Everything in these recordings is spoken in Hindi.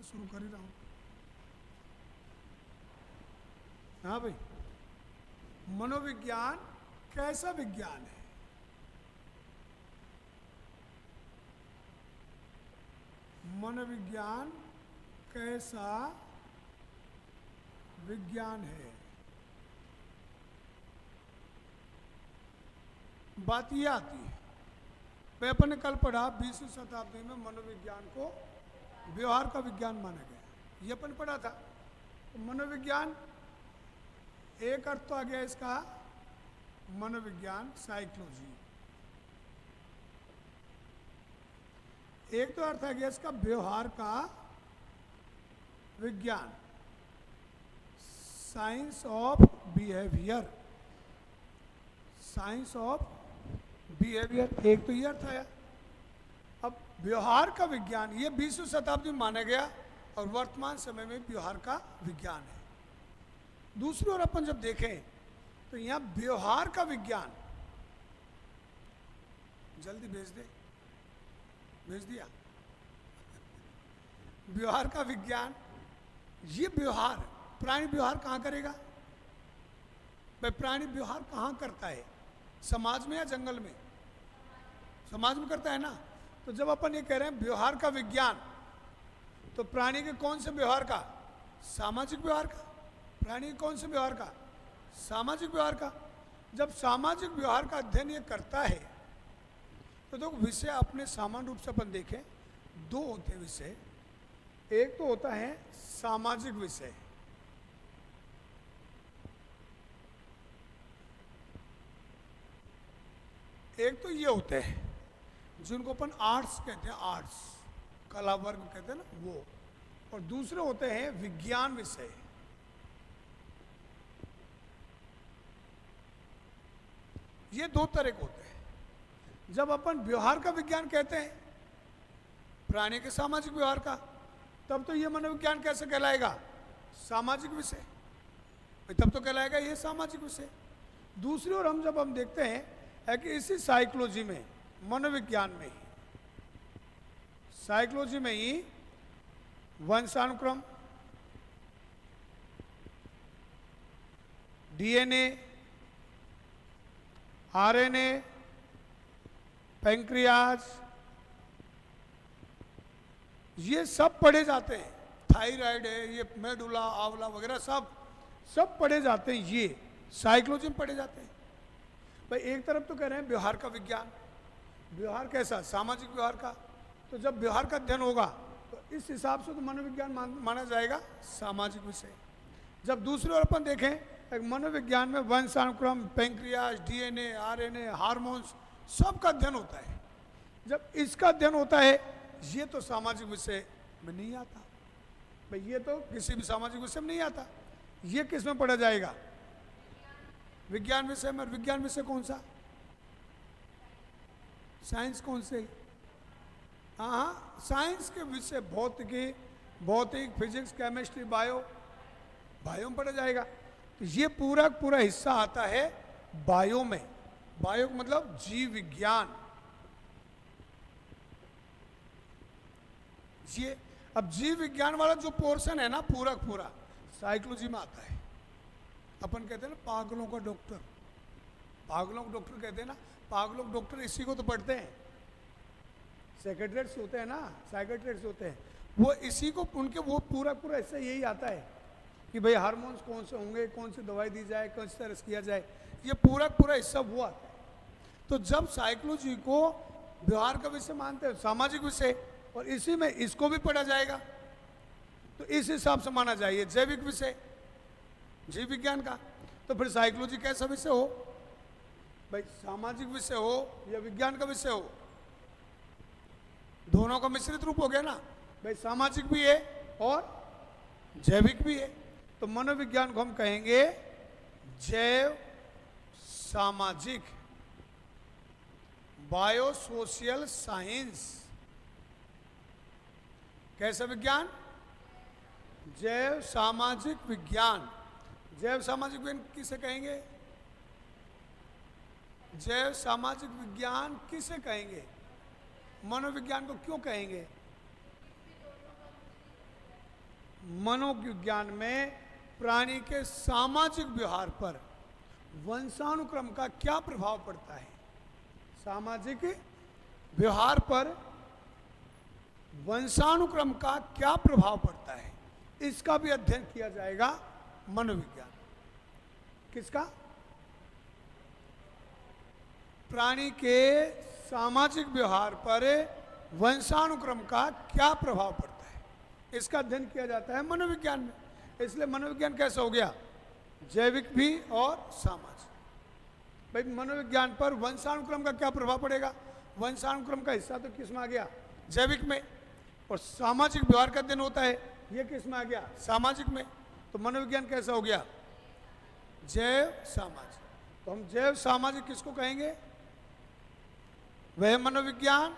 मैं शुरू कर ही रहा हूँ। हाँ भाई, मनोविज्ञान कैसा विज्ञान है? मनोविज्ञान कैसा विज्ञान है? बात ये आती है, भाई अपन ने कल पढ़ा 20वीं शताब्दी में मनोविज्ञान को व्यवहार का विज्ञान माना गया, ये अपन पढ़ा था। तो मनोविज्ञान एक अर्थ तो आ गया इसका, मनोविज्ञान साइकोलॉजी। एक तो अर्थ आ गया इसका व्यवहार का विज्ञान, science of behaviour, science of behaviour, एक तो ये अर्थ आया। अब व्यवहार का विज्ञान ये 20वीं शताब्दी में माना गया और वर्तमान समय में व्यवहार का विज्ञान है। दूसरी ओर अपन जब देखें तो यहां व्यवहार का विज्ञान, जल्दी भेज दे, भेज दिया। व्यवहार का विज्ञान, ये व्यवहार प्राणी व्यवहार कहां करेगा? भाई प्राणी व्यवहार कहां करता है? समाज में या जंगल में? समाज में करता है ना। तो जब अपन ये कह रहे हैं व्यवहार का विज्ञान, तो प्राणी के कौन से व्यवहार का? सामाजिक व्यवहार का। प्राणी के कौन से व्यवहार का? सामाजिक व्यवहार का। जब सामाजिक व्यवहार का अध्ययन ये करता है तो देखो विषय अपने सामान्य रूप से अपन देखें, दो होते हैं विषय। एक तो होता है सामाजिक विषय, एक तो ये होते हैं जिनको अपन आर्ट्स कहते हैं, आर्ट्स कला वर्ग कहते हैं ना वो, और दूसरे होते हैं विज्ञान विषय। ये दो तरह के होते हैं। जब अपन व्यवहार का विज्ञान कहते हैं प्राणी के सामाजिक व्यवहार का, तब तो ये मनोविज्ञान कैसे कहलाएगा? सामाजिक विषय, तब तो कहलाएगा ये सामाजिक विषय। दूसरी ओर हम जब हम देखते हैं है कि इसी साइकोलॉजी में, मनोविज्ञान में ही, साइकोलॉजी में ही वंशानुक्रम, डीएनए, आरएनए, पैंक्रियाज, ये सब पढ़े जाते हैं। थायराइड है, ये मेडुला, आंवला वगैरह सब पढ़े जाते हैं, ये साइकोलॉजी में पढ़े जाते हैं। भाई एक तरफ तो कह रहे हैं व्यवहार का विज्ञान, व्यवहार कैसा? सामाजिक व्यवहार का। तो जब व्यवहार का अध्ययन होगा तो इस हिसाब से तो मनोविज्ञान माना जाएगा सामाजिक विषय। जब दूसरी ओर अपन देखें एक मनोविज्ञान में वंशानुक्रम, पैंक्रियाज, डीएनए, आरएनए, हार्मोन्स, सब का अध्ययन होता है। जब इसका अध्ययन होता है ये तो सामाजिक विषय में नहीं आता। भाई ये तो किसी भी सामाजिक विषय में नहीं आता। ये किस में पढ़ा जाएगा? विज्ञान विषय में। विज्ञान विषय कौन सा? साइंस कौन से? हाँ, साइंस के विषय भौतिकी, भौतिक, फिजिक्स, केमिस्ट्री, बायो में पढ़ा जाएगा। तो ये पूरा हिस्सा आता है बायो में। बायो मतलब जीव विज्ञान। ये अब जीव विज्ञान वाला जो पोर्शन है ना पूरा साइकोलॉजी में आता है। अपन कहते हैं ना पागलों का डॉक्टर, पागलों का डॉक्टर कहते हैं ना, पागलों का डॉक्टर इसी को तो पढ़ते हैं। सेक्रेटरीज होते हैं ना, साइकेट्रिस्ट होते हैं, वो इसी को, उनके वो पूरा हिस्सा यही आता है कि भाई हार्मोन्स कौन से होंगे, कौन सी दवाई दी जाए, कौन सी तरह किया जाए, ये पूरा हिस्सा वो आता है। तो जब साइकोलॉजी को व्यवहार का विषय मानते हैं, सामाजिक विषय, और इसी में इसको भी पढ़ा जाएगा, तो इस हिसाब से माना जाए जैविक विषय, जीव विज्ञान का। तो फिर साइकोलॉजी कैसा विषय हो? भाई सामाजिक विषय हो या विज्ञान का विषय हो, दोनों का मिश्रित रूप हो गया ना। भाई सामाजिक भी है और जैविक भी है। तो मनोविज्ञान को हम कहेंगे जैव सामाजिक, बायो सोशल साइंस। कैसा विज्ञान? जैव सामाजिक विज्ञान। जैव सामाजिक विज्ञान किसे कहेंगे? जैव सामाजिक विज्ञान किसे कहेंगे? मनोविज्ञान को क्यों कहेंगे? मनोविज्ञान में प्राणी के सामाजिक व्यवहार पर वंशानुक्रम का क्या प्रभाव पड़ता है। सामाजिक व्यवहार पर वंशानुक्रम का क्या प्रभाव पड़ता है, इसका भी अध्ययन किया जाएगा मनोविज्ञान। किसका? प्राणी के सामाजिक व्यवहार पर वंशानुक्रम का क्या प्रभाव पड़ता है, इसका अध्ययन किया जाता है मनोविज्ञान में। इसलिए मनोविज्ञान कैसा हो गया? जैविक भी और सामाजिक। भाई मनोविज्ञान पर वंशानुक्रम का क्या प्रभाव पड़ेगा? वंशानुक्रम का हिस्सा तो किस में आ गया? जैविक में। और सामाजिक व्यवहार का अध्ययन होता है, ये किस में आ गया? सामाजिक में। तो मनोविज्ञान कैसा हो गया? जैव सामाजिक। तो हम जैव सामाजिक किसको कहेंगे? वह मनोविज्ञान,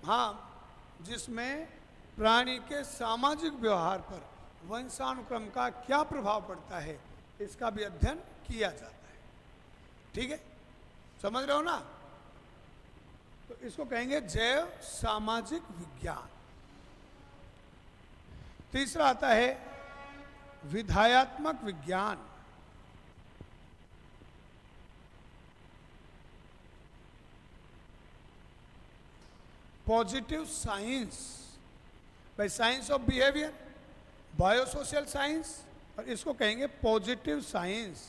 हाँ, जिसमें प्राणी के सामाजिक व्यवहार पर वंशानुक्रम का क्या प्रभाव पड़ता है, इसका भी अध्ययन किया जाता है। ठीक है, समझ रहे हो ना? तो इसको कहेंगे जैव सामाजिक विज्ञान। तीसरा आता है विधायात्मक विज्ञान। Positive science, by science of behaviour, biosocial science, और इसको कहेंगे पॉजिटिव साइंस।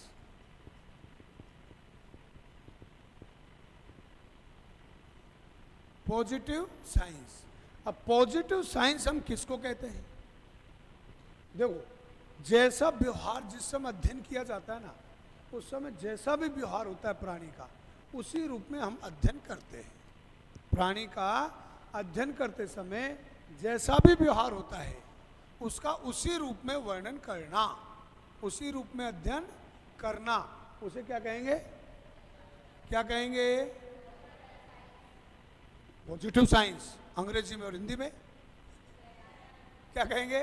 Positive science. अब पॉजिटिव साइंस हम किसको कहते हैं? देखो, जैसा व्यवहार जिस समय अध्ययन किया जाता है ना, उस समय जैसा भी व्यवहार होता है प्राणी का, उसी रूप में हम अध्ययन करते हैं। प्राणी का अध्ययन करते समय जैसा भी व्यवहार होता है, उसका उसी रूप में वर्णन करना, उसी रूप में अध्ययन करना, उसे क्या कहेंगे? क्या कहेंगे? Positive science. अंग्रेजी में और हिंदी में क्या कहेंगे?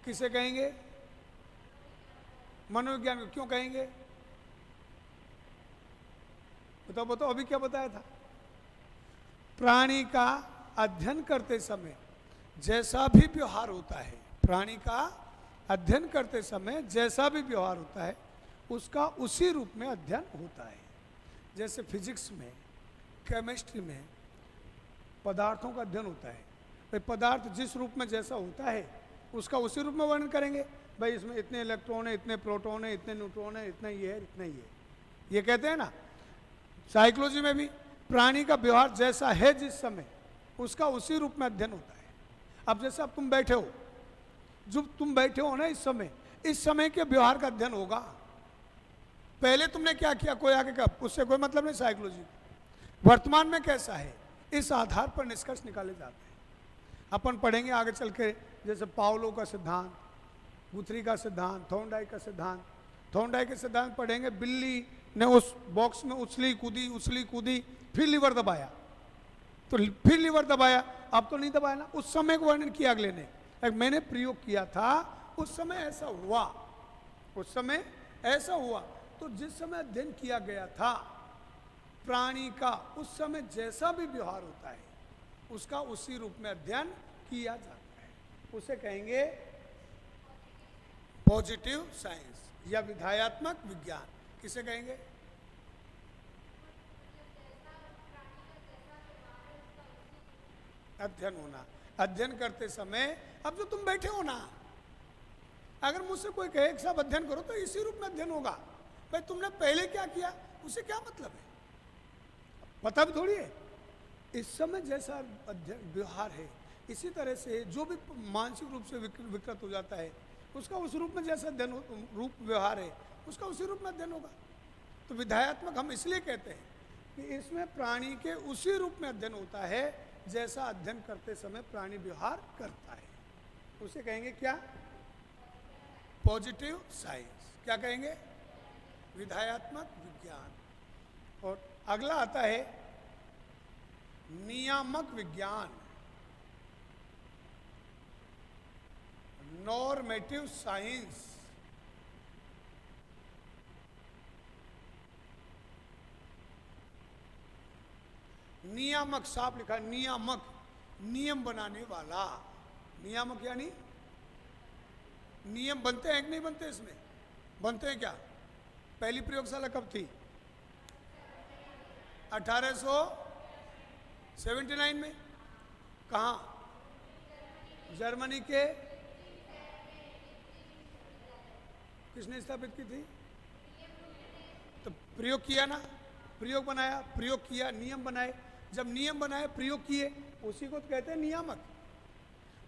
किसे कहेंगे? मनोविज्ञान को क्यों कहेंगे? बताओ बताओ, अभी क्या बताया था? प्राणी का अध्ययन करते समय जैसा भी व्यवहार होता है, प्राणी का अध्ययन करते समय जैसा भी व्यवहार होता है, उसका उसी रूप में अध्ययन होता है। जैसे फिजिक्स में, केमिस्ट्री में पदार्थों का अध्ययन होता है। भाई पदार्थ जिस रूप में जैसा होता है, उसका उसी रूप में वर्णन करेंगे। भाई इसमें इतने इलेक्ट्रॉन है, इतने प्रोटॉन है, इतने न्यूट्रॉन है, इतना ये है, इतना ये। ये कहते हैं ना। साइकोलॉजी में भी प्राणी का व्यवहार जैसा है जिस समय, उसका उसी रूप में अध्ययन होता है। अब जैसे अब तुम बैठे हो, जो तुम बैठे हो ना, इस समय के व्यवहार का अध्ययन होगा। पहले तुमने क्या किया, कोई आगे का, उससे कोई मतलब नहीं। साइकोलॉजी वर्तमान में कैसा है, इस आधार पर निष्कर्ष निकाले जाते हैं। अपन पढ़ेंगे आगे चल के, जैसे पावलो का सिद्धांत, गुथरी का सिद्धांत, थॉर्नडाइक का सिद्धांत। थॉर्नडाइक के सिद्धांत पढ़ेंगे, बिल्ली ने उस बॉक्स में उछली कूदी, फिर लीवर दबाया, तो फिर लीवर दबाया, अब तो नहीं दबाया ना। उस समय को वर्णन किया अगले ने, मैंने प्रयोग किया था, उस समय ऐसा हुआ, उस समय ऐसा हुआ। तो जिस समय अध्ययन किया गया था प्राणी का, उस समय जैसा भी व्यवहार होता है, उसका उसी रूप में अध्ययन किया जाता है। उसे कहेंगे पॉजिटिव साइंस या विधायात्मक विज्ञान। किसे कहेंगे? अध्ययन होना। अध्ययन करते समय, अब जो तुम बैठे हो ना, अगर मुझसे कोई कहे कि साहब अध्ययन करो, तो इसी रूप में अध्ययन होगा। भाई तुमने पहले क्या किया, उसे क्या मतलब है? पता भी थोड़ी है। इस समय जैसा अध्ययन व्यवहार है, इसी तरह से जो भी मानसिक रूप से विकृत हो जाता है, उसका उस रूप में जैसा अध्ययन रूप व्यवहार है, उसका उसी रूप में अध्ययन होगा। तो विधायात्मक हम इसलिए कहते हैं कि इसमें प्राणी के उसी रूप में अध्ययन होता है जैसा अध्ययन करते समय प्राणी व्यवहार करता है। उसे कहेंगे क्या? Positive science. क्या कहेंगे? विधायात्मक विज्ञान। और अगला आता है नियामक विज्ञान, नॉर्मेटिव साइंस। नियामक, साफ लिखा है नियामक, नियम बनाने वाला। नियामक यानी नियम बनते हैं कि नहीं बनते? इसमें बनते हैं क्या? पहली प्रयोगशाला कब थी? 1879 में। कहाँ? जर्मनी के। किसने स्थापित की थी? तो प्रयोग किया ना, प्रयोग बनाया, प्रयोग किया, नियम बनाए। जब नियम बनाए, प्रयोग किए, उसी को तो कहते हैं नियामक।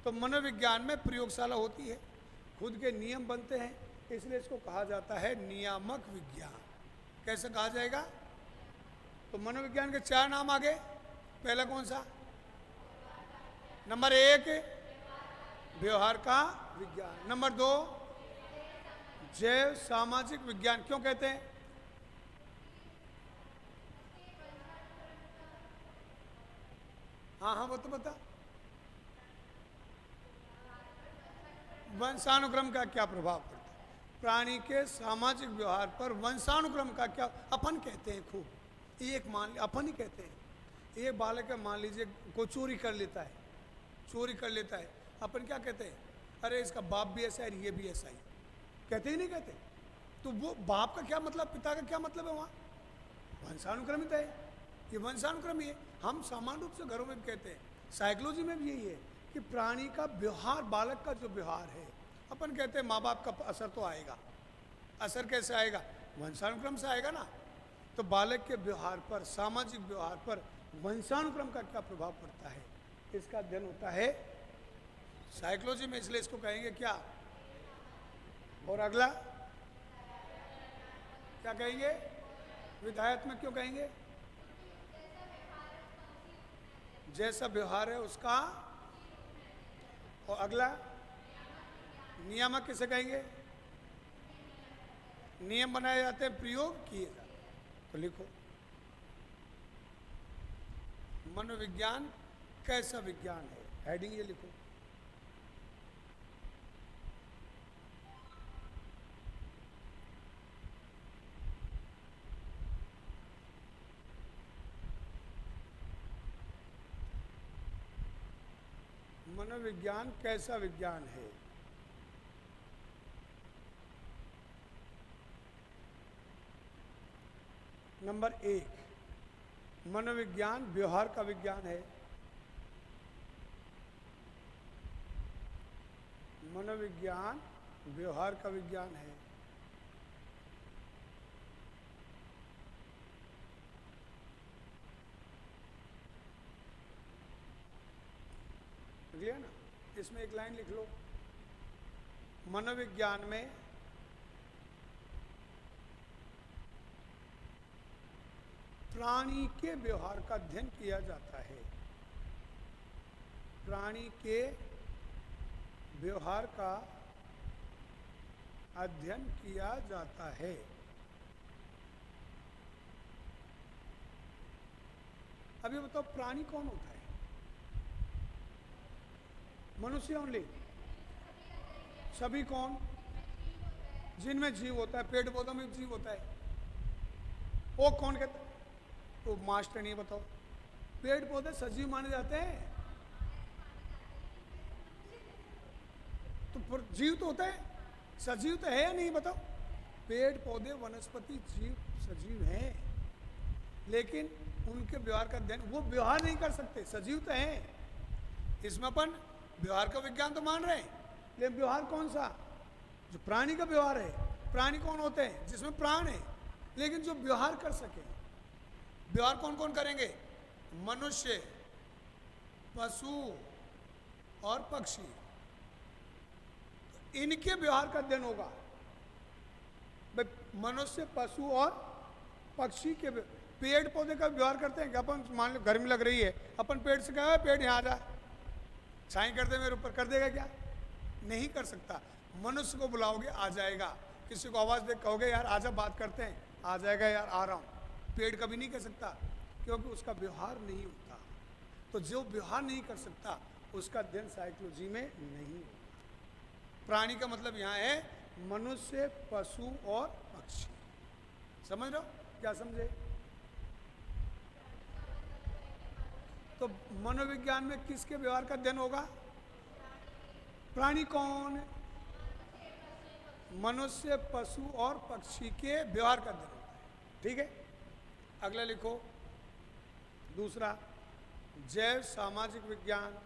तो मनोविज्ञान में प्रयोगशाला होती है, खुद के नियम बनते हैं, इसलिए इसको कहा जाता है नियामक विज्ञान। कैसे कहा जाएगा? तो मनोविज्ञान के 4 नाम आ गए। पहला कौन सा? नंबर 1 व्यवहार का विज्ञान। नंबर 2 जैव सामाजिक विज्ञान। क्यों कहते हैं? हाँ हाँ, वो तो बता। वंशानुक्रम का क्या प्रभाव पड़ता है? प्राणी के सामाजिक व्यवहार पर वंशानुक्रम का क्या? अपन कहते हैं खूब, एक मान, अपन ही कहते हैं, एक बालक है, मान लीजिए कोई चोरी कर लेता है, चोरी कर लेता है, अपन क्या कहते हैं? अरे इसका बाप भी ऐसा है, ये भी ऐसा ही। कहते ही नहीं कहते? तो वो बाप का क्या मतलब, पिता का क्या मतलब है? वहाँ वंशानुक्रमित है, ये वंशानुक्रम ही है। हम सामान्य रूप से घरों में भी कहते हैं, साइकोलॉजी में भी यही है कि प्राणी का व्यवहार, बालक का जो व्यवहार है, अपन कहते हैं माँ बाप का असर तो आएगा। असर कैसे आएगा? वंशानुक्रम से आएगा ना। तो बालक के व्यवहार पर, सामाजिक व्यवहार पर वंशानुक्रम का क्या प्रभाव पड़ता है, इसका अध्ययन होता है साइकोलॉजी में, इसलिए इसको कहेंगे क्या? और अगला क्या कहेंगे? विधायत्मक। क्यों कहेंगे? जैसा व्यवहार है उसका। और अगला नियामक। किसे कहेंगे? नियम बनाए जाते हैं, प्रयोग किए जाते हैं। तो लिखो, मनोविज्ञान कैसा विज्ञान है, हेडिंग ये लिखो। मनोविज्ञान कैसा विज्ञान है? नंबर 1, मनोविज्ञान व्यवहार का विज्ञान है। मनोविज्ञान व्यवहार का विज्ञान है। क्लियर ना? इसमें एक लाइन लिख लो, मनोविज्ञान में प्राणी के व्यवहार का अध्ययन किया जाता है। प्राणी के व्यवहार का अध्ययन किया जाता है। अभी बताओ, प्राणी कौन होता है? मनुष्य ओनली? सभी कौन? जिनमें जीव होता है, पेड़ पौधों में जीव होता है। वो कौन कहता है? तो मास्टर नहीं बताओ, पेड़ पौधे सजीव माने जाते हैं, तो जीव तो होता है, सजीव तो है या नहीं? बताओ, पेड़ पौधे वनस्पति जीव सजीव हैं, लेकिन उनके व्यवहार का अध्ययन, वो व्यवहार नहीं कर सकते, सजीव तो हैं। इसमें अपन व्यवहार का विज्ञान तो मान रहे हैं, लेकिन व्यवहार कौन सा? जो प्राणी का व्यवहार है। प्राणी कौन होते हैं? जिसमें प्राण है, लेकिन जो व्यवहार कर सके। व्यवहार कौन कौन करेंगे? मनुष्य, पशु और पक्षी। तो इनके व्यवहार का अध्ययन होगा। भाई मनुष्य, पशु और पक्षी के, पेड़ पौधे का व्यवहार करते हैं क्या? अपन मान लो गर्मी लग रही है, अपन पेड़ से कहा पेड़ यहाँ आ जा, छाई कर दे मेरे ऊपर, कर देगा क्या? नहीं कर सकता। मनुष्य को बुलाओगे आ जाएगा, किसी को आवाज़ दे कहोगे यार आजा बात करते हैं, आ जाएगा यार आ रहा हूँ। पेड़ कभी नहीं कह सकता, क्योंकि उसका व्यवहार नहीं होता। तो जो व्यवहार नहीं कर सकता उसका अध्ययन साइकोलॉजी में नहीं होता। प्राणी का मतलब यहाँ है मनुष्य, पशु और पक्षी। समझ रहे हो? क्या समझे? तो मनोविज्ञान में किसके व्यवहार का अध्ययन होगा? प्राणी कौन? मनुष्य, पशु और पक्षी के व्यवहार का अध्ययन होता है। ठीक है, अगला लिखो दूसरा, जैव सामाजिक विज्ञान।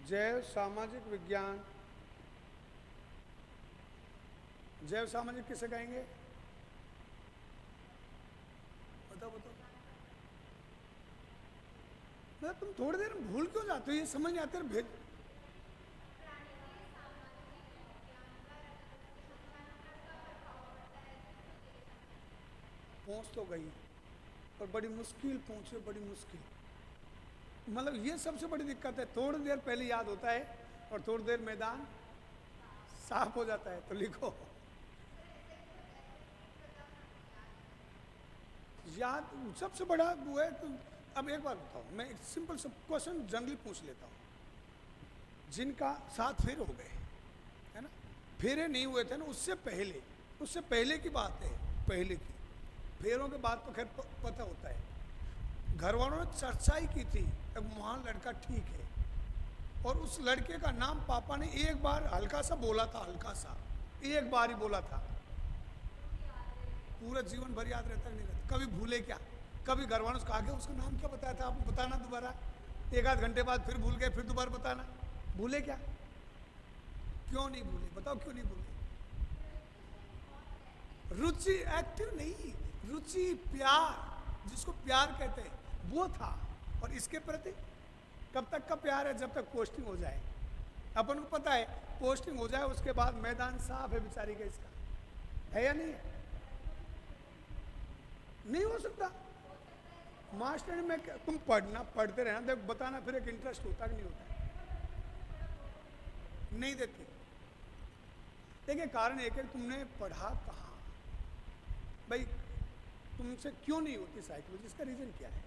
जैव सामाजिक विज्ञान, जैव सामाजिक किसे कहेंगे? बताओ बताओ। मतलब तुम थोड़ी देर में भूल क्यों जाते हो? ये समझ नहीं आते भेज। पहुंच तो गई पर बड़ी मुश्किल पहुंचे, बड़ी मुश्किल। मतलब ये सबसे बड़ी दिक्कत है, थोड़ी देर पहले याद होता है और थोड़ी देर मैदान साफ हो जाता है। तो लिखो याद सबसे बड़ा वो है। तो अब एक बात बताओ, मैं एक सिंपल सा क्वेश्चन जनरली पूछ लेता हूँ। जिनका 7 फेरे हो गए है ना, फेरे नहीं हुए थे ना उससे पहले की बात है, पहले की। फेरों के बाद तो खैर पता होता है। घर वालों ने चर्चा ही की थी, एक महान लड़का ठीक है, और उस लड़के का नाम पापा ने एक बार हल्का सा बोला था, हल्का सा एक बार ही बोला था। पूरा जीवन भर याद रहता नहीं रहता, कभी भूले क्या? कभी घर वालों से कहा गया उसका नाम क्या बताया था आपने, बताना दोबारा। एक आध घंटे बाद फिर भूल गए, फिर दोबारा बताना। भूले क्या? क्यों नहीं भूले? बताओ क्यों नहीं भूले? रुचि, एक्टिव नहीं, रुचि, प्यार, जिसको प्यार कहते हैं वो था। और इसके प्रति कब तक का प्यार है? जब तक पोस्टिंग हो जाए। अपन को पता है पोस्टिंग हो जाए उसके बाद मैदान साफ है बेचारी का, इसका है या नहीं है? नहीं हो सकता। मास्टर में तुम पढ़ते रहना, देख बताना, फिर एक इंटरेस्ट होता कि नहीं होता? नहीं देते। देखिए कारण एक है, तुमने पढ़ा कहाँ भाई, तुमसे क्यों नहीं होती साइकोलॉजी? इसका रीजन क्या है?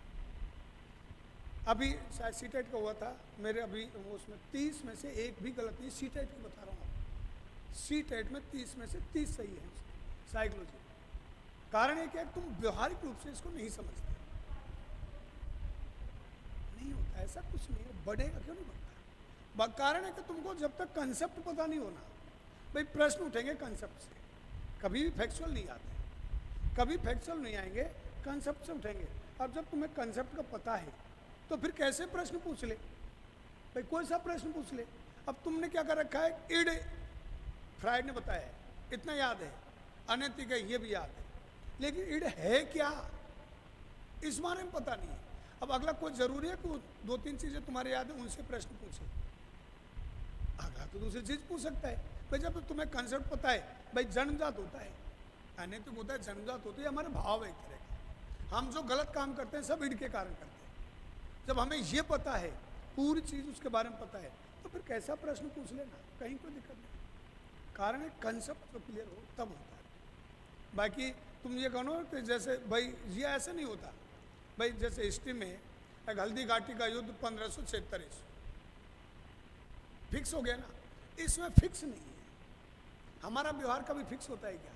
अभी शायद सीटेट का हुआ था मेरे, अभी उसमें 30 में से एक भी गलत नहीं, सीटेट की बता रहा हूँ। सीटेट में 30 में से 30 सही है साइकोलॉजी। कारण एक है, तुम व्यवहारिक रूप से इसको नहीं समझते। नहीं होता ऐसा कुछ नहीं है, बढ़ेगा क्यों नहीं बढ़ता? कारण है कि तुमको जब तक कंसेप्ट पता नहीं होना, भाई प्रश्न उठेंगे कंसेप्ट से, कभी भी फैक्चुअल नहीं आते, कभी फैक्चुअल नहीं आएंगे, कंसेप्ट से उठेंगे। अब जब तुम्हें कंसेप्ट का पता है तो फिर कैसे प्रश्न पूछ ले भाई, कोई सा प्रश्न पूछ ले। अब तुमने क्या कर रखा है, इड फ्राइड ने बताया इतना याद है, अनैतिक है ये भी याद है, लेकिन इड है क्या इस बारे में पता नहीं है। अब अगला कोई जरूरी है कि 2-3 चीजें तुम्हारे याद है उनसे प्रश्न पूछे, अगला तो दूसरी चीज पूछ सकता है। भाई जब तुम्हें कंसेप्ट पता है, भाई जन्मजात होता है, अनैतिक होता है, जन्मजात होती है, हमारे भाव है एक तरह का। हम जो गलत काम करते हैं सब इड के कारण करते हैं। जब हमें ये पता है, पूरी चीज उसके बारे में पता है, तो फिर कैसा प्रश्न पूछ लेना, कहीं कोई दिक्कत नहीं। कारण है कंसेप्ट जो क्लियर हो तब होता है। बाकी तुम ये कहो कि जैसे भाई ये ऐसे नहीं होता, भाई जैसे हिस्ट्री में एक हल्दी घाटी का युद्ध 1546 फिक्स हो गया ना, इसमें फिक्स नहीं है। हमारा व्यवहार कभी फिक्स होता है क्या?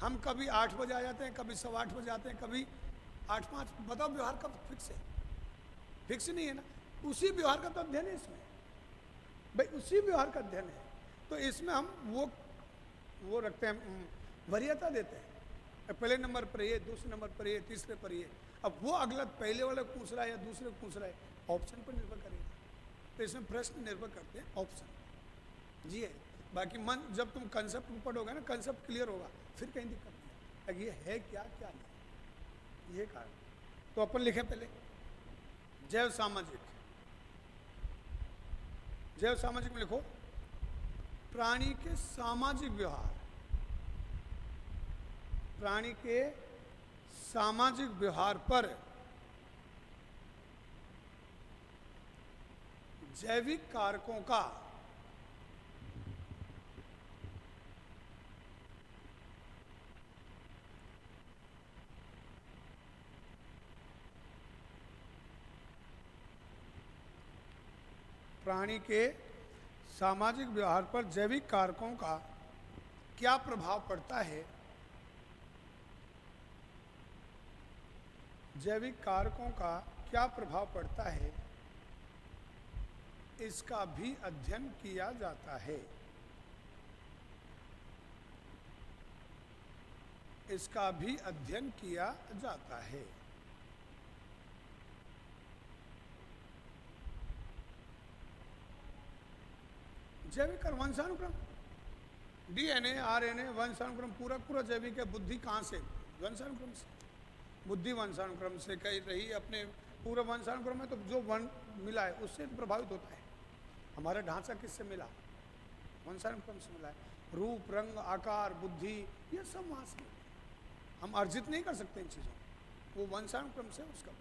हम कभी 8 बजे आ जाते हैं, कभी 8:15 बजे आते हैं, कभी 8:05। बताओ व्यवहार कब फिक्स है? फिक्स नहीं है ना। उसी व्यवहार का तो अध्ययन है इसमें, भाई उसी व्यवहार का अध्ययन है। तो इसमें हम वो रखते हैं, वरीयता देते हैं, पहले नंबर पर ये, दूसरे नंबर पर ये, तीसरे पर ये। अब वो अगला पहले वाले पूछ रहा है या दूसरे पूछ रहा है, ऑप्शन पर निर्भर करेगा। तो इसमें प्रश्न निर्भर करते हैं ऑप्शन जी है। बाकी मन जब तुम कंसेप्ट पढ़ोगे ना, कंसेप्ट क्लियर होगा, फिर कहीं दिक्कत नहीं है। ये है क्या क्या नहीं, ये कारण। तो अपन लिखे पहले जैव सामाजिक। जैव सामाजिक में लिखो प्राणी के सामाजिक व्यवहार, प्राणी के सामाजिक व्यवहार पर जैविक कारकों का प्राणी के सामाजिक व्यवहार पर जैविक कारकों का क्या प्रभाव पड़ता है? जैविक कारकों का क्या प्रभाव पड़ता है, इसका भी अध्ययन किया जाता है। इसका भी अध्ययन किया जाता है। जैविक और वंशानुक्रम, डीएनए, आरएनए, वंशानुक्रम, पूरा पूरा जैविक है। बुद्धि कहाँ से? वंशानुक्रम से। बुद्धि वंशानुक्रम से कही रही अपने पूरा वंशानुक्रम में, तो जो वन मिला है उससे प्रभावित होता है। हमारा ढांचा किससे मिला? वंशानुक्रम से मिला है। रूप, रंग, आकार, बुद्धि, ये सब वहाँ से। हम अर्जित नहीं कर सकते इन चीज़ों को, वो वंशानुक्रम से उसका।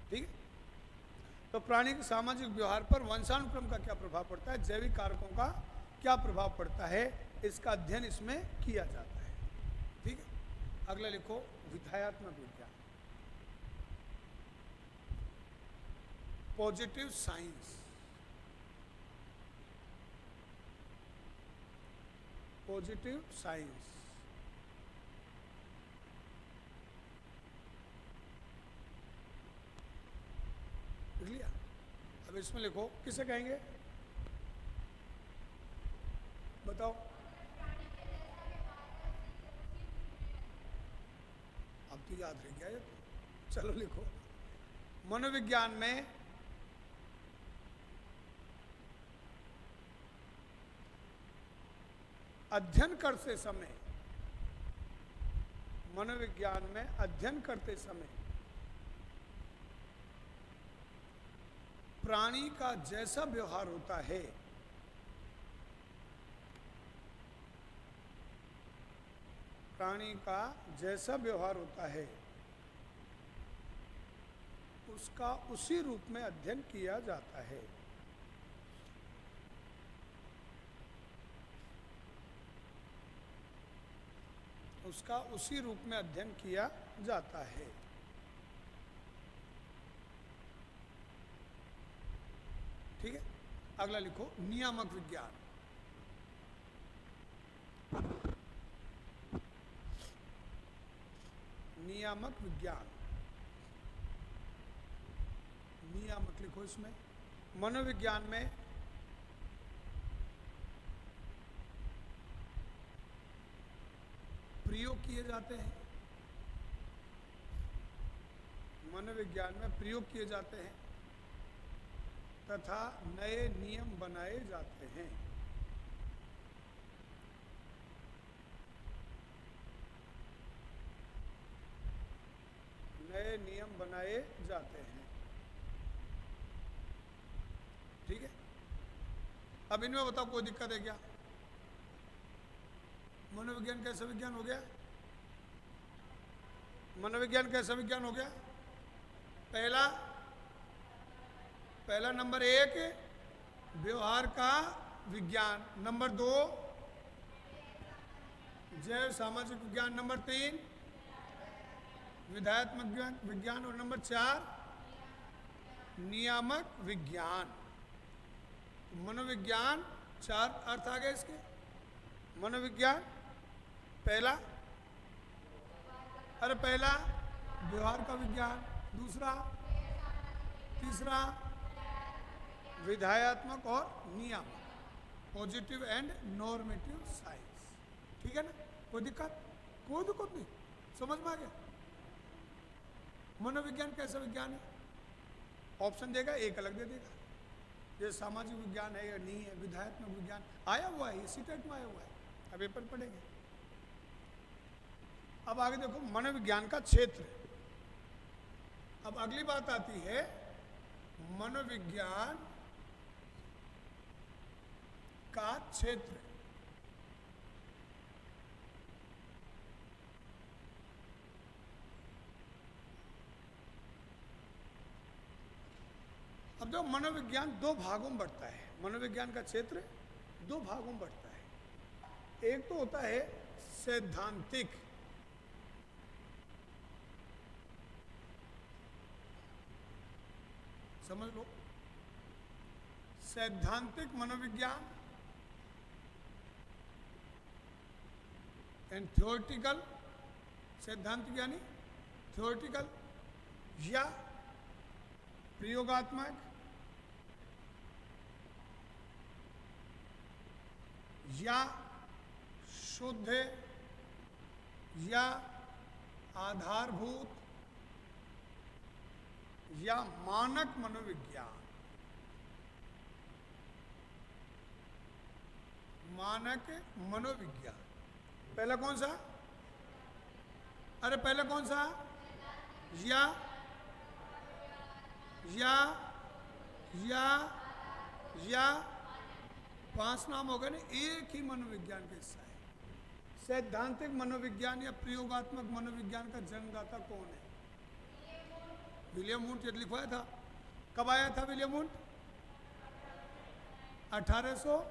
ठीक है। तो प्राणी के सामाजिक व्यवहार पर वंशानुक्रम का क्या प्रभाव पड़ता है, जैविक कारकों का क्या प्रभाव पड़ता है, इसका अध्ययन इसमें किया जाता है। ठीक है। अगला लिखो, विधायात्मक विज्ञान, पॉजिटिव साइंस। पॉजिटिव साइंस, लिख लिया? अब इसमें लिखो, किसे कहेंगे बताओ? अब तो याद रह गया ये तो। चलो लिखो, मनोविज्ञान में अध्ययन करते समय, मनोविज्ञान में अध्ययन करते समय प्राणी का जैसा व्यवहार होता है, प्राणी का जैसा व्यवहार होता है, उसका उसी रूप में अध्ययन किया जाता है। उसका उसी रूप में अध्ययन किया जाता है। ठीक है। अगला लिखो, नियामक विज्ञान। नियामक विज्ञान, नियामक लिखो इसमें। मनोविज्ञान में प्रयोग किए जाते हैं, मनोविज्ञान में प्रयोग किए जाते हैं तथा नए नियम बनाए जाते हैं। नए नियम बनाए जाते हैं। ठीक है। अब इनमें बताओ, कोई दिक्कत है क्या? मनोविज्ञान कैसा विज्ञान हो गया? मनोविज्ञान कैसा विज्ञान हो गया? पहला नंबर 1 व्यवहार का विज्ञान, नंबर 2 जैव सामाजिक विज्ञान, नंबर 3 विधायात्मक विज्ञान और नंबर 4 नियामक विज्ञान। मनोविज्ञान 4 अर्थ आ गए इसके। मनोविज्ञान पहला व्यवहार का विज्ञान, दूसरा, तीसरा विधायात्मक और नियामक, पॉजिटिव एंड नॉर्मेटिव साइंस। ठीक है ना? कोई दिक्कत? कोई दिक्कत नहीं, समझ में आ गया? मनोविज्ञान कैसा विज्ञान है? ऑप्शन देगा, एक अलग दे देगा, ये सामाजिक विज्ञान है या नहीं है। विधायात्मक विज्ञान आया हुआ है, इसी टाइप में आया हुआ है, अब पेपर पढ़ेंगे। अब आगे देखो, मनोविज्ञान का क्षेत्र। अब अगली बात आती है मनोविज्ञान का क्षेत्र। अब जो मनोविज्ञान 2 भागों में बढ़ता है, मनोविज्ञान का क्षेत्र 2 भागों में बढ़ता है। एक तो होता है सैद्धांतिक, समझ लो, सैद्धांतिक मनोविज्ञान एंड थ्योरेटिकल, सैद्धांतिक यानी थ्योरेटिकल या प्रयोगात्मक या शुद्ध या आधारभूत या मानक मनोविज्ञान। मानक मनोविज्ञान पहला कौन सा? अरे पहला कौन सा? या या या या 5 नाम हो गए ना, एक ही मनोविज्ञान का हिस्सा है। सैद्धांतिक मनोविज्ञान या प्रयोगात्मक मनोविज्ञान का जन्मदाता कौन है? विलियम वुंट लिखवाया था। कब आया था विलियम वुंट? 1800,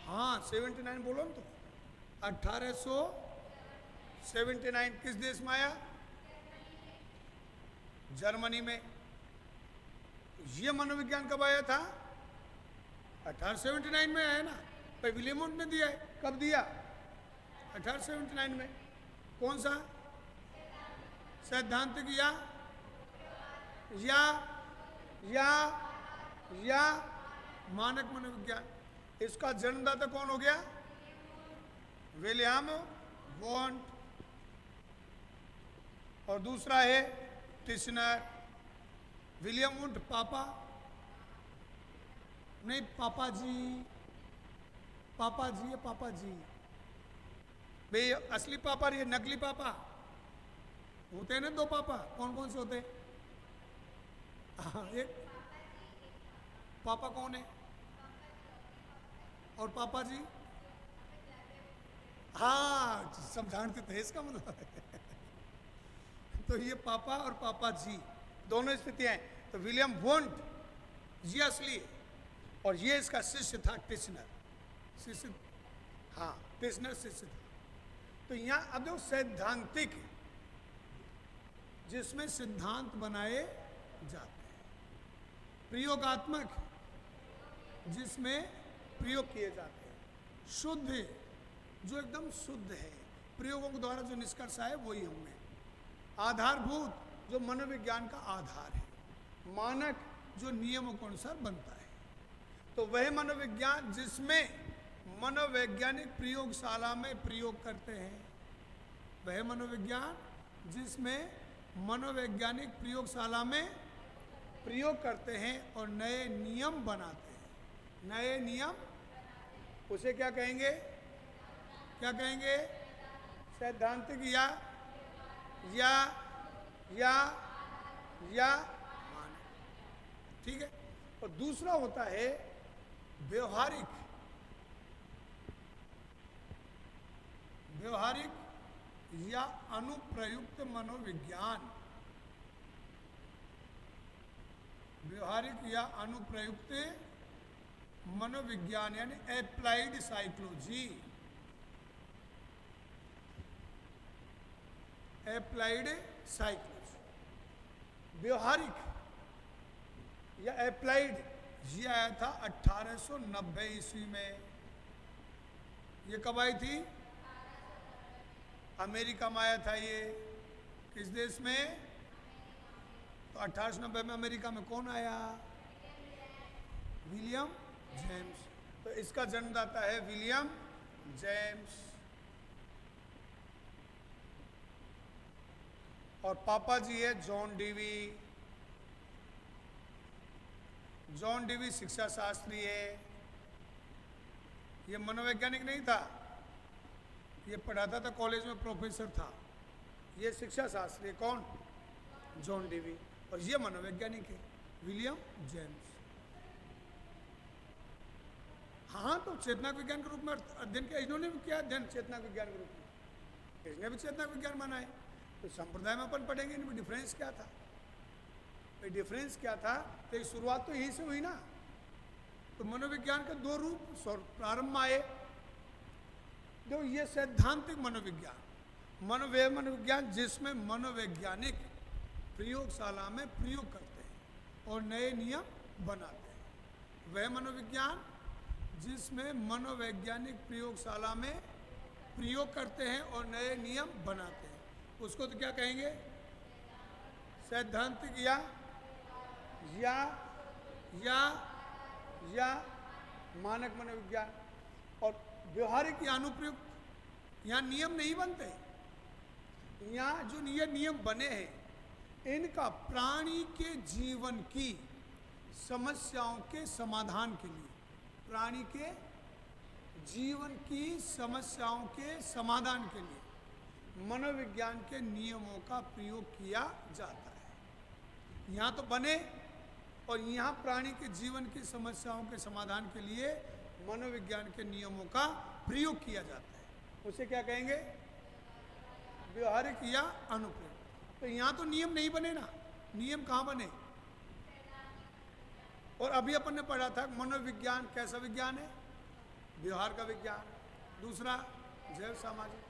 हाँ 79 बोलो ना तो। 1879 किस देश में आया? जर्मनी में। ये मनोविज्ञान कब आया था? 1879 में आया ना। भाई विलियम वुंट ने दिया है। कब दिया? 1879 में। कौन सा? सैद्धांतिक या या या या मानक मनोविज्ञान। इसका जन्मदाता कौन हो गया? William Wundt. और दूसरा है टिश्नर। विलियम वुंट पापा नहीं, पापा जी, पापा जी है, पापा जी। भाई असली पापा ये नकली पापा होते हैं ना, 2 पापा। कौन कौन से होते हैं? एक पापा कौन है? और पापा जी? हाँ सब जानते थे, इसका मतलब है। तो ये पापा और पापा जी दोनों स्थितियां हैं। तो विलियम वुंट ये असली है और ये इसका शिष्य था टिश्नर। शिष्य, हाँ टिश्नर शिष्य था। तो यहाँ अब देखो सैद्धांतिक जिसमें सिद्धांत बनाए जाते हैं, प्रयोगात्मक जिसमें प्रयोग किए जाते हैं, शुद्ध जो एकदम शुद्ध है, प्रयोगों के द्वारा जो निष्कर्ष आए वही होंगे, आधारभूत जो मनोविज्ञान का आधार है, मानक जो नियमों के अनुसार बनता है। तो वह मनोविज्ञान जिसमें मनोवैज्ञानिक प्रयोगशाला में प्रयोग करते हैं, वह मनोविज्ञान जिसमें मनोवैज्ञानिक प्रयोगशाला में प्रयोग करते हैं और नए नियम बनाते हैं, नए नियम, उसे क्या कहेंगे? क्या कहेंगे? सैद्धांतिक या या या या मानक। ठीक है। और दूसरा होता है व्यवहारिक। व्यवहारिक या अनुप्रयुक्त मनोविज्ञान। व्यवहारिक या अनुप्रयुक्त मनोविज्ञान यानी एप्लाइड साइकोलॉजी। एप्लाइड साइकोलॉजी, व्यवहारिक या एप्लाइड, ये आया था 1890 ईस्वी में। ये कब आई थी? अमेरिका में आया था ये। किस देश में? तो 1890 में अमेरिका में कौन आया? William James. तो इसका जन्मदाता है विलियम जेम्स। और पापा जी है जॉन डीवी। जॉन डीवी शिक्षा शास्त्री है। ये मनोवैज्ञानिक नहीं था, ये पढ़ाता था कॉलेज में, प्रोफेसर था। ये शिक्षा शास्त्री। कौन? John Dewey. और ये मनोवैज्ञानिक है विलियम जेम्स। हाँ, तो चेतना विज्ञान के रूप में अध्ययन किया इन्होंने भी किया, अध्ययन चेतना विज्ञान के रूप में। इसने भी चेतना विज्ञान माना है। तो संप्रदाय में अपन पढ़ेंगे इनमें डिफरेंस क्या था। डिफरेंस क्या था? तो शुरुआत तो यहीं से हुई ना। तो मनोविज्ञान के 2 रूप प्रारंभ में आए। देखो ये सैद्धांतिक मनोविज्ञान, मनोविज्ञान जिसमें मनोवैज्ञानिक प्रयोगशाला में प्रयोग करते हैं और नए नियम बनाते हैं। वह मनोविज्ञान जिसमें मनोवैज्ञानिक प्रयोगशाला में प्रयोग करते हैं और नए नियम बनाते हैं, उसको तो क्या कहेंगे? सैद्धांतिक या मानक मनोविज्ञान। और व्यवहारिक या अनुप्रयुक्त, यहाँ नियम नहीं बनते। यहाँ जो ये नियम बने हैं इनका प्राणी के जीवन की समस्याओं के समाधान के लिए, प्राणी के जीवन की समस्याओं के समाधान के लिए मनोविज्ञान के नियमों का प्रयोग किया जाता है। यहाँ तो बने और यहाँ प्राणी के जीवन की समस्याओं के समाधान के लिए मनोविज्ञान के नियमों का प्रयोग किया जाता है। उसे क्या कहेंगे? व्यवहारिक या अनुप्रयुक्त। तो यहाँ तो नियम नहीं बने ना, नियम कहाँ बने? और अभी अपन ने पढ़ा था मनोविज्ञान कैसा विज्ञान है? व्यवहार का विज्ञान। दूसरा जैव सामाजिक,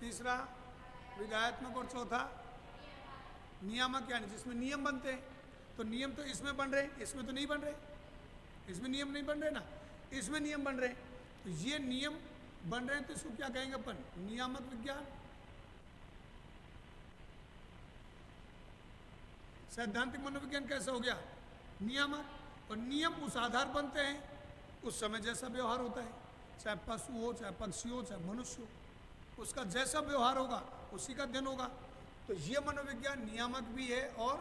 तीसरा विधायत्मक और चौथा नियामक, यानी जिसमें नियम बनते हैं। तो नियम तो इसमें बन रहे हैं, इसमें तो नहीं बन रहे। इसमें नियम नहीं बन रहे ना, इसमें नियम बन रहे हैं। तो ये नियम बन रहे हैं तो इसको क्या कहेंगे अपन? नियामक विज्ञान। सैद्धांतिक मनोविज्ञान कैसा हो गया? नियामक। और नियम उस आधार बनते हैं उस समय जैसा व्यवहार होता है, चाहे पशु हो, चाहे पक्षी हो, चाहे मनुष्य हो, उसका जैसा व्यवहार होगा उसी का अध्ययन होगा। तो ये मनोविज्ञान नियामक भी है और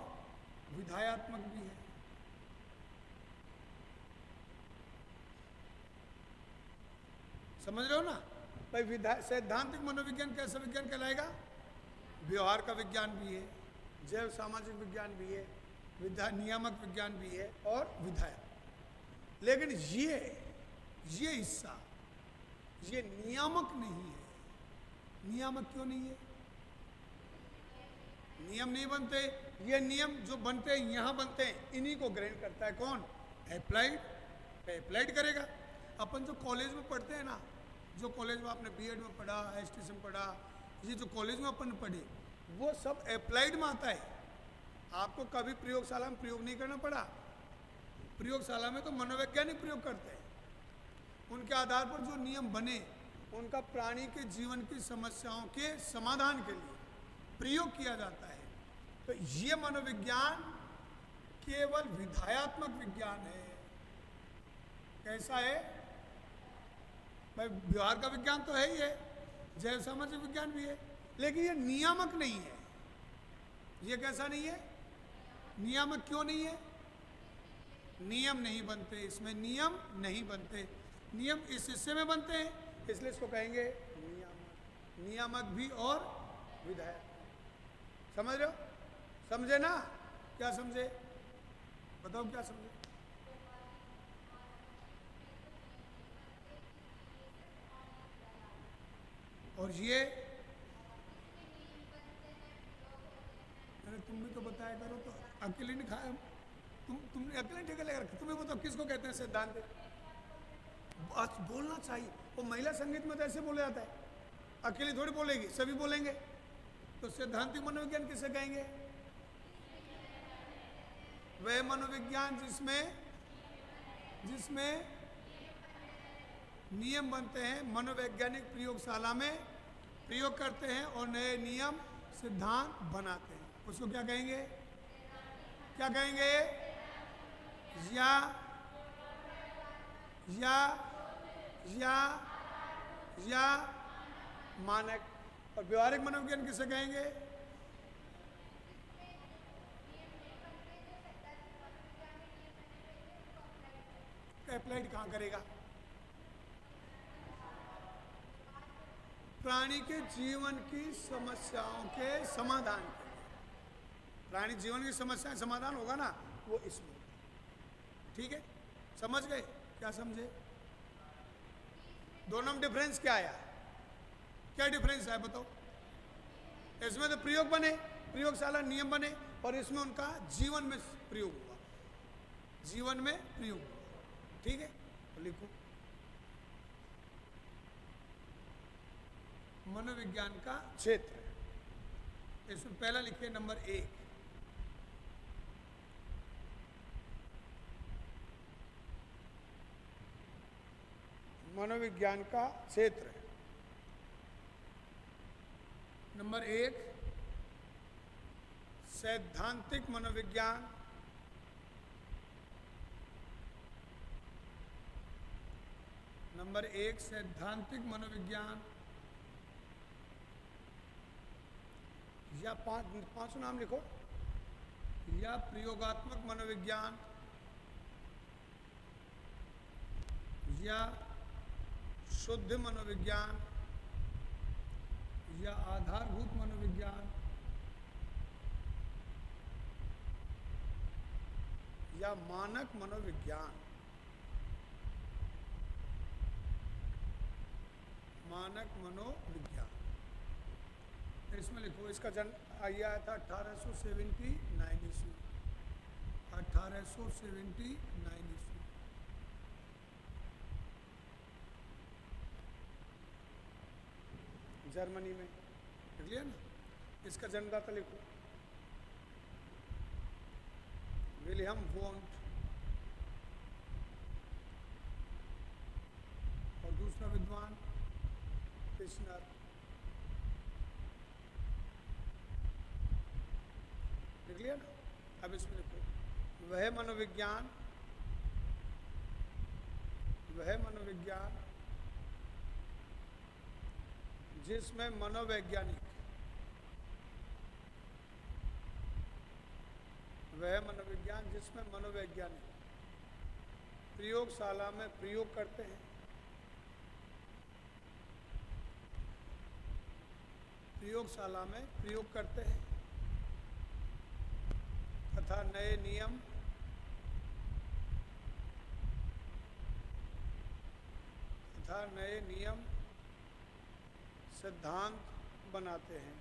विधायात्मक भी है। समझ रहे हो ना भाई? सैद्धांतिक मनोविज्ञान कैसा विज्ञान कहलाएगा? व्यवहार का विज्ञान भी है, जैव सामाजिक विज्ञान भी है, नियामक विज्ञान भी है और विधायक। लेकिन ये हिस्सा ये नियामक नहीं है। नियामक क्यों नहीं है? नियम नहीं बनते। ये नियम जो बनते हैं यहाँ बनते हैं, इन्हीं को ग्रहण करता है कौन? एप्लाइड। एप्लाइड करेगा। अपन जो कॉलेज में पढ़ते हैं ना, जो कॉलेज में आपने बीएड में पढ़ा, एसटीसी में पढ़ा, ये जो कॉलेज में अपन पढ़े वो सब एप्लाइड में आता है। आपको कभी प्रयोगशाला में प्रयोग नहीं करना पड़ा। प्रयोगशाला में तो मनोवैज्ञानिक प्रयोग करते हैं। उनके आधार पर जो नियम बने उनका प्राणी के जीवन की समस्याओं के समाधान के लिए प्रयोग किया जाता है। तो ये मनोविज्ञान केवल विधायात्मक विज्ञान है। कैसा है भाई? व्यवहार का विज्ञान तो है ही है, जैव सामाजिक विज्ञान भी है, लेकिन ये नियामक नहीं है। ये कैसा नहीं है? नियामक क्यों नहीं है? नियम नहीं बनते, इसमें नियम नहीं बनते। नियम इस हिस्से में बनते हैं, इसलिए इसको कहेंगे नियामक। नियामक भी और विधायक। समझ रहे हो? समझे ना? क्या समझे? बताओ क्या समझे? और ये तुम भी तो बताया करो, तो अकेले नहीं खाया। तुमने अकेले ठेका लगा रखा। तुम्हें बताओ किसको कहते हैं सिद्धांत? बोलना चाहिए। वो महिला संगीत में तो ऐसे बोला जाता है, अकेले थोड़ी बोलेगी, सभी बोलेंगे। तो सैद्धांतिक मनोविज्ञान किसे कहेंगे? वह मनोविज्ञान जिसमें नियम बनते हैं, मनोवैज्ञानिक प्रयोगशाला में प्रयोग करते हैं और नए नियम सिद्धांत बनाते हैं, उसको क्या कहेंगे? क्या कहेंगे? या मानक। और व्यवहारिक मनोविज्ञान किसे कहेंगे? एप्लाइड कहाँ करेगा? प्राणी के जीवन की समस्याओं के समाधान के लिए। प्राणी जीवन की समस्याएं समाधान होगा ना, वो इसमें। ठीक है, समझ गए? क्या समझे? दोनों में डिफरेंस क्या आया? क्या डिफरेंस है बताओ? इसमें तो प्रयोग बने, प्रयोगशाला नियम बने, और इसमें उनका जीवन में प्रयोग हुआ, जीवन में प्रयोग हुआ। ठीक है, तो लिखो मनोविज्ञान का क्षेत्र। इसमें पहला लिखिए नंबर 1, मनोविज्ञान का क्षेत्र है। नंबर 1 सैद्धांतिक मनोविज्ञान। नंबर 1 सैद्धांतिक मनोविज्ञान, या पांचों नाम लिखो, या प्रयोगात्मक मनोविज्ञान, या शुद्ध मनोविज्ञान, या आधारभूत मनोविज्ञान, या मानक मनोविज्ञान। मानक मनोविज्ञान, इसमें लिखो, इसका जन्म आया था 1879 ईस्वी। 1879 ईस्वी। जर्मनी में, लिख लिया ना। इसका जन्मदाता लिखो, विलियम वोंट। और दूसरा विद्वान किशनर। लिख लिया ना। अब इसमें लिखो, वह मनोविज्ञान जिसमें मनोवैज्ञानिक प्रयोगशाला में प्रयोग करते हैं, तथा नए नियम सिद्धांत बनाते हैं।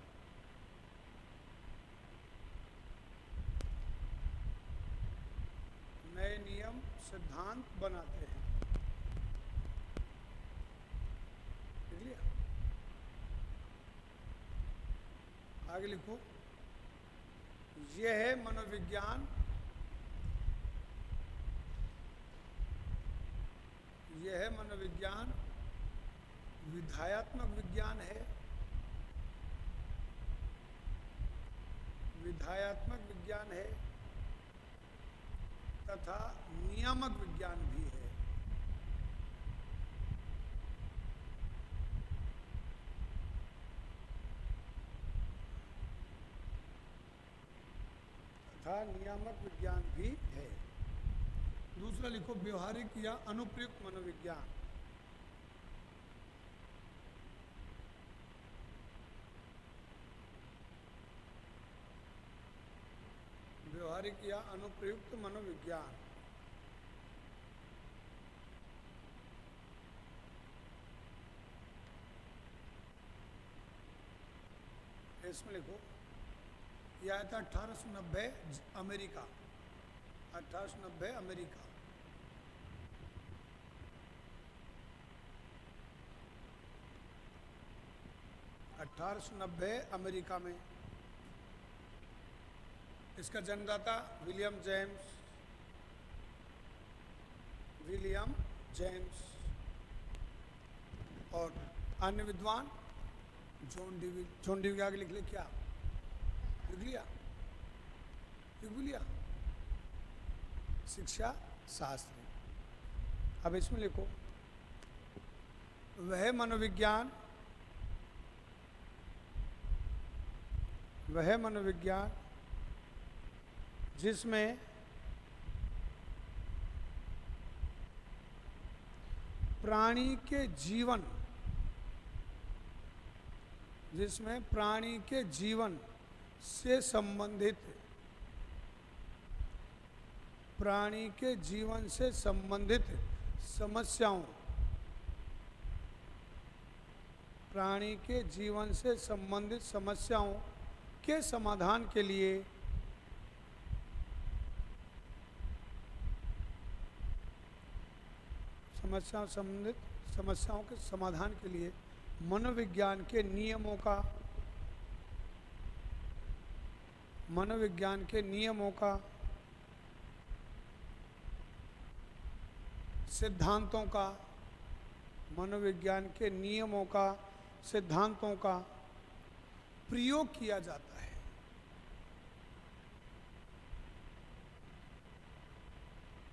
नए नियम सिद्धांत बनाते हैं। लिख लिया। आगे लिखो, यह मनोविज्ञान विधायात्मक विज्ञान है तथा नियामक विज्ञान भी है। दूसरा लिखो, व्यवहारिक या अनुप्रयुक्त मनोविज्ञान। व्यवहारिक या अनुप्रयुक्त मनोविज्ञान। इसमें लिखो, यह आया था 1890 अमेरिका। 1890 अमेरिका। अमेरिका में। इसका जन्मदाता विलियम जेम्स और अन्य विद्वान जॉन डीविल के आगे लिख ले। क्या लिख लिया? शिक्षा शास्त्र। अब इसमें लिखो, वह मनोविज्ञान जिसमें प्राणी के जीवन से संबंधित समस्याओं के समाधान के लिए समस्याओं के समाधान के लिए मनोविज्ञान के नियमों का सिद्धांतों का मनोविज्ञान के नियमों का, सिद्धांतों का प्रयोग किया जाता है।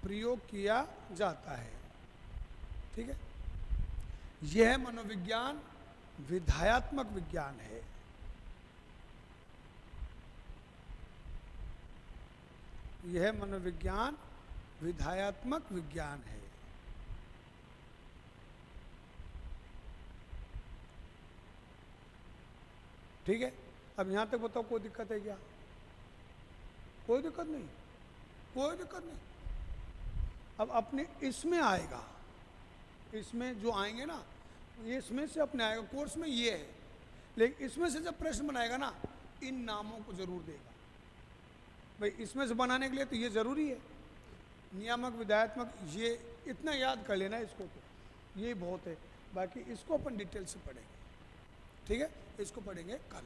प्रयोग किया जाता है, ठीक है। यह मनोविज्ञान विधायात्मक विज्ञान है। यह मनोविज्ञान विधायात्मक विज्ञान है। ठीक है, अब यहां तक बताओ कोई दिक्कत है क्या? कोई दिक्कत नहीं, कोई दिक्कत नहीं। अब अपने इसमें आएगा, इसमें जो आएंगे ना, ये इसमें से अपने आएगा। कोर्स में ये है, लेकिन इसमें से जब प्रश्न बनाएगा ना, इन नामों को जरूर देगा भाई। इसमें से बनाने के लिए तो ये जरूरी है, नियामक विधायत्मक, ये इतना याद कर लेना इसको, तो ये बहुत है। बाकी इसको अपन डिटेल से पढ़ेंगे, ठीक है, इसको पढ़ेंगे कल।